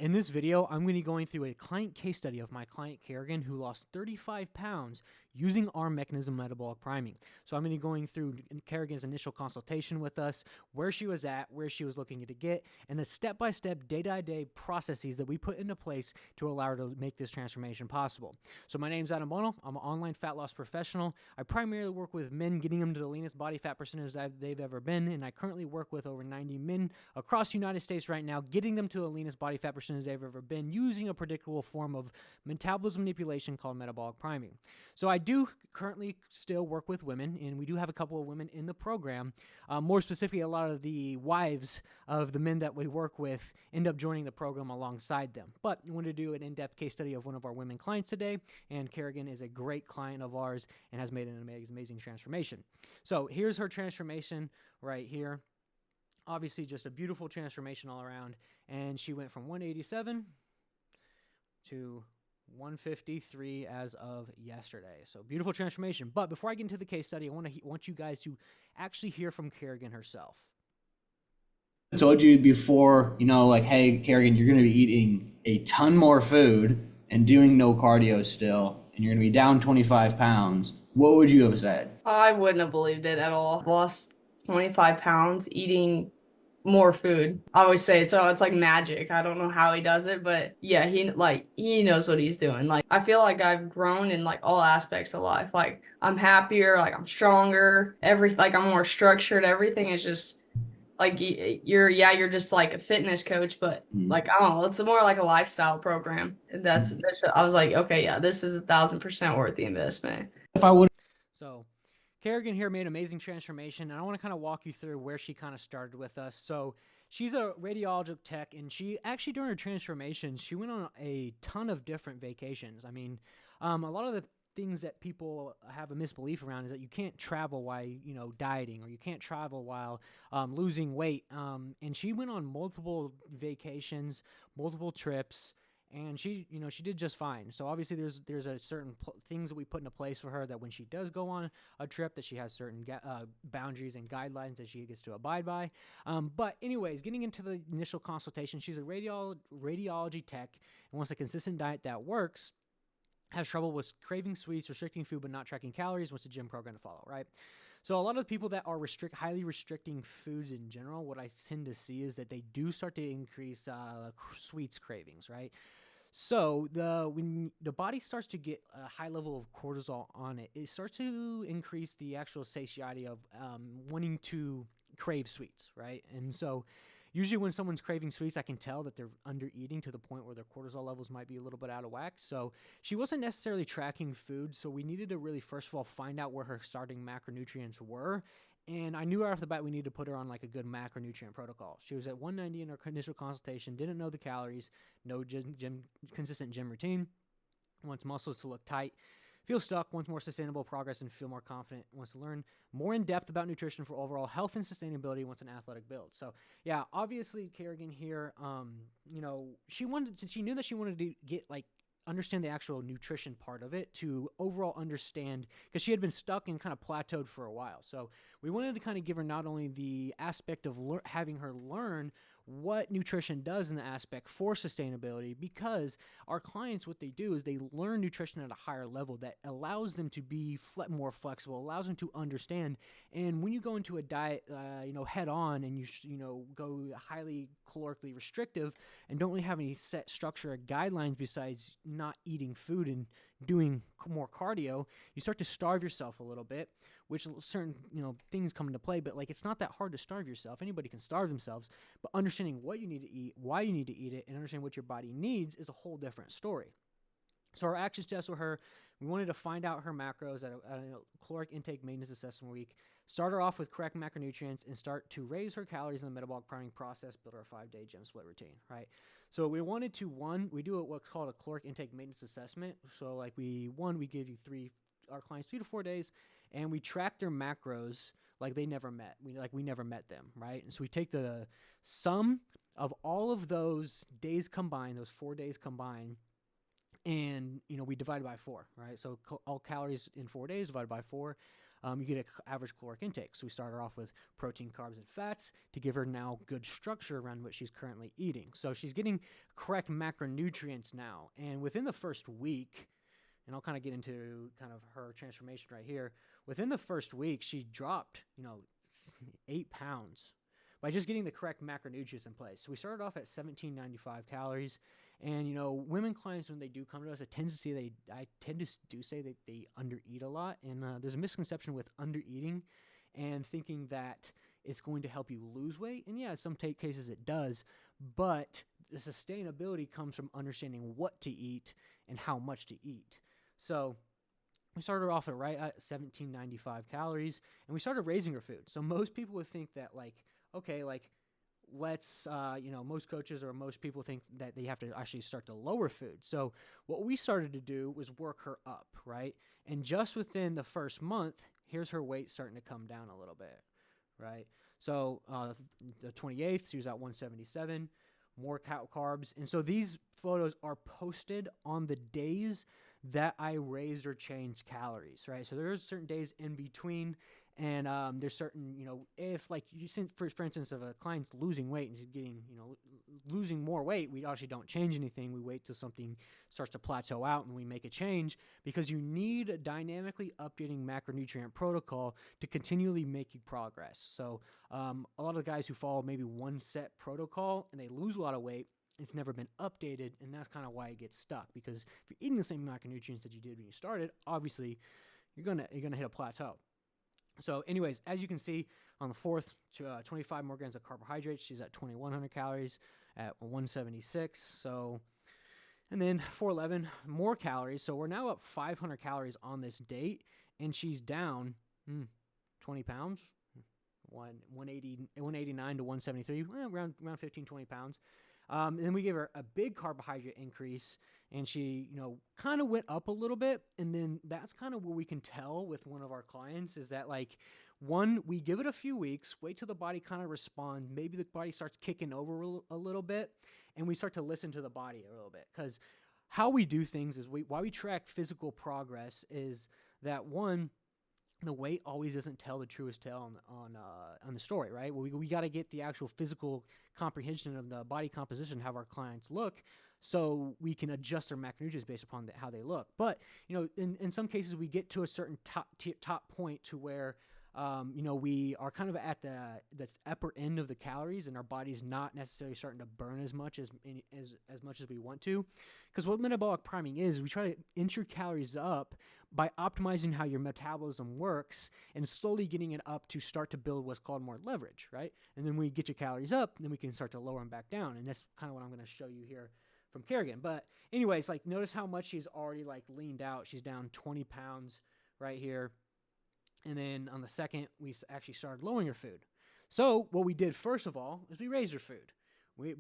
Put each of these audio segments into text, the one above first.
In this video, I'm going to be going through a client case study of my client Kerrigan, who lost 35 pounds using our mechanism metabolic priming. So I'm going to be going through Kerrigan's initial consultation with us, where she was at, where she was looking to get, and the step-by-step, day-to-day processes that we put into place to allow her to make this transformation possible. So my name's Adam Bono. I'm an online fat loss professional. I primarily work with men, getting them to the leanest body fat percentage that they've ever been, and I currently work with over 90 men across the United States right now, getting them to the leanest body fat percentage they've ever been using a predictable form of metabolism manipulation called metabolic priming. So I do currently still work with women, and we do have a couple of women in the program. More specifically, a lot of the wives of the men that we work with end up joining the program alongside them. But we want to do an in-depth case study of one of our women clients today, and Kerrigan is a great client of ours and has made an amazing transformation. So here's her transformation right here. Obviously, just a beautiful transformation all around, and she went from 187 to 153 as of yesterday. So beautiful transformation. But before I get into the case study, I want you guys to actually hear from Kerrigan herself. I told you before, like, hey, Kerrigan, you're going to be eating a ton more food and doing no cardio still, and you're going to be down 25 pounds. What would you have said? I wouldn't have believed it at all. Lost 25 pounds eating more food. I always say so it's like magic. I don't know how he does it, but yeah, he knows what he's doing. Like, I feel like I've grown in like all aspects of life. Like, I'm happier, like I'm stronger, like I'm more structured. Everything is just like you're just like a fitness coach, but like, I don't know, it's more like a lifestyle program. That's I was like, okay, yeah, this is 1,000% worth the investment. If I would So Kerrigan here made an amazing transformation, and I want to kind of walk you through where she kind of started with us. So she's a radiologic tech, and she actually, during her transformation, she went on a ton of different vacations. I mean, a lot of the things that people have a misbelief around is that you can't travel while, dieting, or you can't travel while losing weight. And she went on multiple vacations, multiple trips, and she did just fine. So obviously there's a certain things that we put into place for her, that when she does go on a trip, that she has certain boundaries and guidelines that she gets to abide by. But anyways, getting into the initial consultation, she's a radiology tech and wants a consistent diet that works, has trouble with craving sweets, restricting food but not tracking calories, wants a gym program to follow, right? So a lot of the people that are highly restricting foods in general, what I tend to see is that they do start to increase sweets cravings, right? So when the body starts to get a high level of cortisol on it, it starts to increase the actual satiety of wanting to crave sweets, right? And so usually when someone's craving sweets, I can tell that they're under eating to the point where their cortisol levels might be a little bit out of whack. So she wasn't necessarily tracking food, so we needed to really, first of all, find out where her starting macronutrients were. And I knew right off the bat we needed to put her on like a good macronutrient protocol. She was at 190 in her initial consultation, didn't know the calories, no consistent gym routine, wants muscles to look tight, feels stuck, wants more sustainable progress and feel more confident, wants to learn more in depth about nutrition for overall health and sustainability, wants an athletic build. So yeah, obviously Kerrigan here, she knew that she wanted to get understand the actual nutrition part of it to overall understand, because she had been stuck and kind of plateaued for a while. So we wanted to kind of give her not only the aspect of having her learn what nutrition does in the aspect for sustainability, because our clients, what they do is they learn nutrition at a higher level that allows them to be more flexible, allows them to understand. And when you go into a diet, head on, and you go highly calorically restrictive and don't really have any set structure or guidelines besides not eating food and doing more cardio, you start to starve yourself a little bit, which certain things come into play. But it's not that hard to starve yourself. Anybody can starve themselves, but understanding what you need to eat, why you need to eat it, and understanding what your body needs is a whole different story. So our action steps with her, we wanted to find out her macros at a caloric intake maintenance assessment week, start her off with correct macronutrients, and start to raise her calories in the metabolic priming process, build our 5-day gym split routine, right? So we wanted to, we do what's called a caloric intake maintenance assessment. So we give you our clients 3 to 4 days, and we track their macros like they never met. We never met them, right? And so we take the sum of all of those days combined, those 4 days combined, and we divide by 4, right? So all calories in 4 days divided by 4. you get an average caloric intake. So we started off with protein, carbs, and fats to give her now good structure around what she's currently eating. So she's getting correct macronutrients now. And within the first week, and I'll kind of get into kind of her transformation right here. Within the first week, she dropped, 8 pounds by just getting the correct macronutrients in place. So we started off at 1795 calories, and women clients, when they do come to us, I tend to say that they undereat a lot, and there's a misconception with undereating and thinking that it's going to help you lose weight, and yeah, in some cases it does, but the sustainability comes from understanding what to eat and how much to eat. So we started off at 1795 calories, and we started raising her food. So most people would think that let's, most coaches or most people think that they have to actually start to lower food. So what we started to do was work her up, right? And just within the first month, here's her weight starting to come down a little bit, right? So the 28th, she was at 177, more carbs. And so these photos are posted on the days that I raised or changed calories, right? So there's certain days in between, and there's certain, if for instance, if a client's losing weight and he's getting, losing more weight, we actually don't change anything. We wait till something starts to plateau out and we make a change, because you need a dynamically updating macronutrient protocol to continually make you progress. So a lot of the guys who follow maybe one set protocol and they lose a lot of weight, it's never been updated, and that's kind of why it gets stuck, because if you're eating the same macronutrients that you did when you started, obviously you're gonna hit a plateau. So anyways, as you can see on the 4th, 25 more grams of carbohydrates. She's at 2,100 calories at 176. So, and then 411 more calories. So we're now up 500 calories on this date, and she's down 20 pounds, 189 to 173, around 15, 20 pounds. And then we gave her a big carbohydrate increase, and she, kind of went up a little bit. And then that's kind of where we can tell with one of our clients is that, we give it a few weeks, wait till the body kind of responds. Maybe the body starts kicking over a little bit, and we start to listen to the body a little bit. Because how we do things is why we track physical progress is that, one, the weight always doesn't tell the truest tale on the story, right? Well, we got to get the actual physical comprehension of the body composition, how our clients look, so we can adjust their macronutrients based upon how they look. But in some cases, we get to a certain top point to where we are kind of at the upper end of the calories, and our body's not necessarily starting to burn as much as much as we want to. Because what metabolic priming is, we try to inch your calories up by optimizing how your metabolism works and slowly getting it up to start to build what's called more leverage, right? And then when we get your calories up, then we can start to lower them back down. And that's kind of what I'm going to show you here from Kerrigan. But anyways, notice how much she's already leaned out. She's down 20 pounds right here. And then on the second, we actually started lowering her food. So what we did first of all is we raised her food. We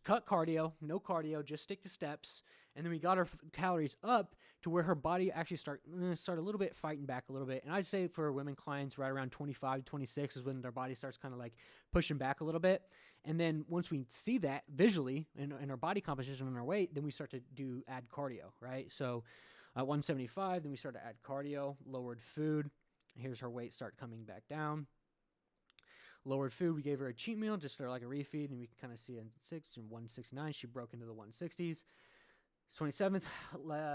cut cardio, no cardio, just stick to steps. And then we got her calories up to where her body actually start a little bit fighting back a little bit. And I'd say for women clients, right around 25, 26 is when their body starts kind of pushing back a little bit. And then once we see that visually in our body composition and our weight, then we start to add cardio, right? So at 175, then we start to add cardio, lowered food. Here's her weight start coming back down. Lowered food, we gave her a cheat meal, just sort of like a refeed, and we can kind of see in 6 and 169, she broke into the 160s. 27th,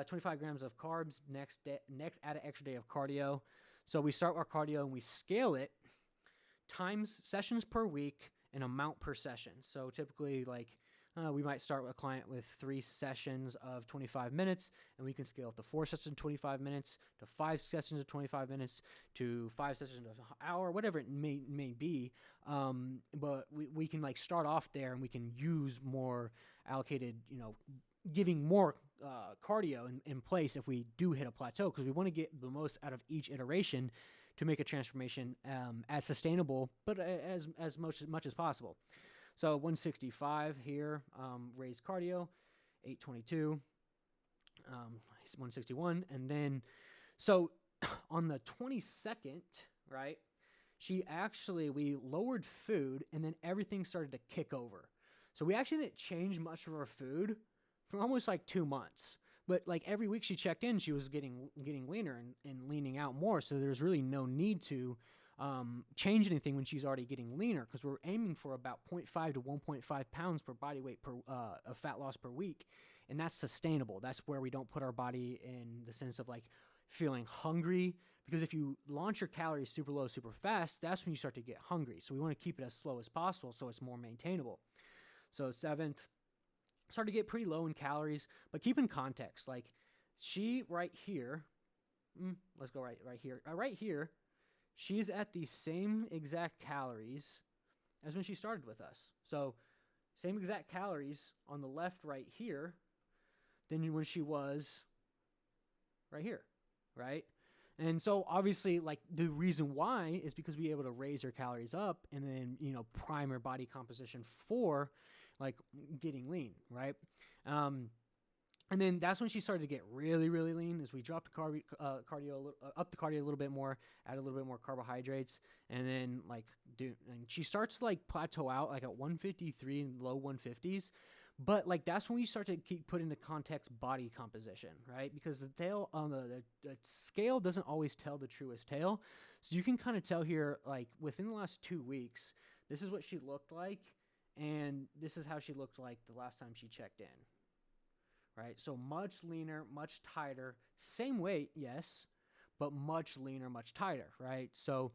25 grams of carbs. Next, add an extra day of cardio. So we start our cardio and we scale it times sessions per week and amount per session. So typically, we might start with a client with 3 sessions of 25 minutes, and we can scale up to 4 sessions of 25 minutes, to 5 sessions of 25 minutes, to 5 sessions of an hour, whatever it may be. But we can start off there, and we can use more allocated, giving more cardio in place if we do hit a plateau, because we want to get the most out of each iteration to make a transformation as sustainable, but as much as possible. So 165 here, raised cardio, 822, 161. And then, so on the 22nd, right, we lowered food, and then everything started to kick over. So we actually didn't change much of our food for almost 2 months. But like every week she checked in, she was getting leaner and leaning out more. So there's really no need to change anything when she's already getting leaner, because we're aiming for about 0.5 to 1.5 pounds per body weight of fat loss per week. And that's sustainable. That's where we don't put our body in the sense of like feeling hungry, because if you launch your calories super low, super fast, that's when you start to get hungry. So we want to keep it as slow as possible so it's more maintainable. So 7th, start to get pretty low in calories, but keep in context, like she right here, let's go right here. Right here, she's at the same exact calories as when she started with us. So same exact calories on the left right here than when she was right here, right? And so obviously, like, the reason why is because we were able to raise her calories up and then, you know, prime her body composition for like getting lean, right? And then that's when she started to get really, really lean, as we dropped the cardio up the cardio a little bit more, add a little bit more carbohydrates, and then like and she starts to like plateau out like at 153 and low 150s. But like that's when we start to put into context body composition, right? Because the tail on the scale doesn't always tell the truest tale. So you can kind of tell here, like within the last 2 weeks, this is what she looked like, and this is how she looked like the last time she checked in. Right, so much leaner, much tighter, same weight, yes, but much leaner, much tighter, right? So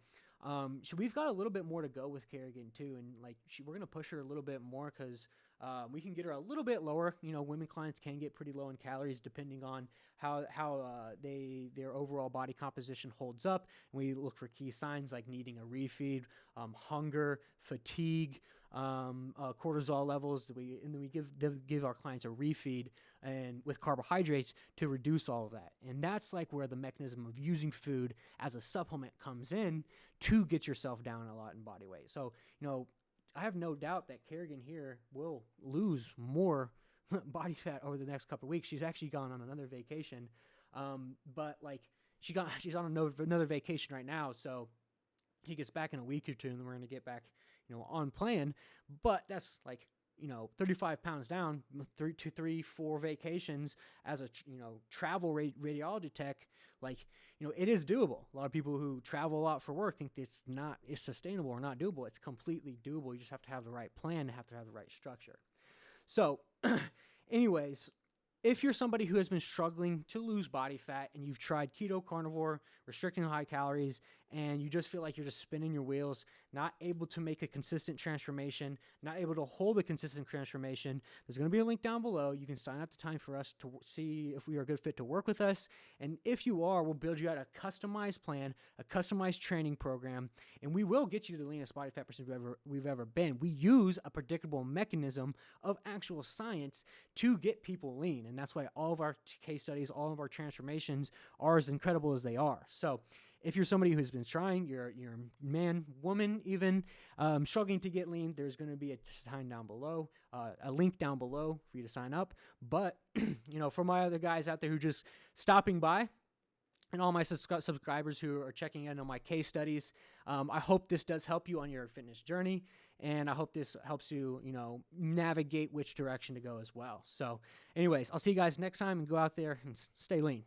we've got a little bit more to go with Kerrigan too, and like we're gonna push her a little bit more because we can get her a little bit lower. You know, women clients can get pretty low in calories depending on how their overall body composition holds up. And we look for key signs like needing a refeed, hunger, fatigue, cortisol levels. And then we give our clients a refeed and with carbohydrates to reduce all of that. And that's like where the mechanism of using food as a supplement comes in to get yourself down a lot in body weight. So, you know, I have no doubt that Kerrigan here will lose more body fat over the next couple of weeks. She's actually gone on another vacation, but like she's on another vacation right now, so he gets back in a week or two, and then we're gonna get back, you know, on plan. But that's like, you know, 35 pounds down, 4 vacations as a travel radiology tech. Like, you know, it is doable. A lot of people who travel a lot for work think it's sustainable or not doable. It's completely doable. You just have to have the right plan, have to have the right structure. So anyways, if you're somebody who has been struggling to lose body fat and you've tried keto, carnivore, restricting high calories, and you just feel like you're just spinning your wheels, not able to make a consistent transformation, not able to hold a consistent transformation, there's going to be a link down below. You can sign up the time for us to see if we are a good fit to work with us. And if you are, we'll build you out a customized plan, a customized training program, and we will get you to the leanest body fat percent we've ever been. We use a predictable mechanism of actual science to get people lean. And that's why all of our case studies, all of our transformations are as incredible as they are. So if you're somebody who's been trying, you're a man, woman, even struggling to get lean, there's going to be a sign down below, a link down below for you to sign up. But, you know, for my other guys out there who just stopping by, and all my subscribers who are checking in on my case studies, I hope this does help you on your fitness journey. And I hope this helps you, you know, navigate which direction to go as well. So anyways, I'll see you guys next time, and go out there and stay lean.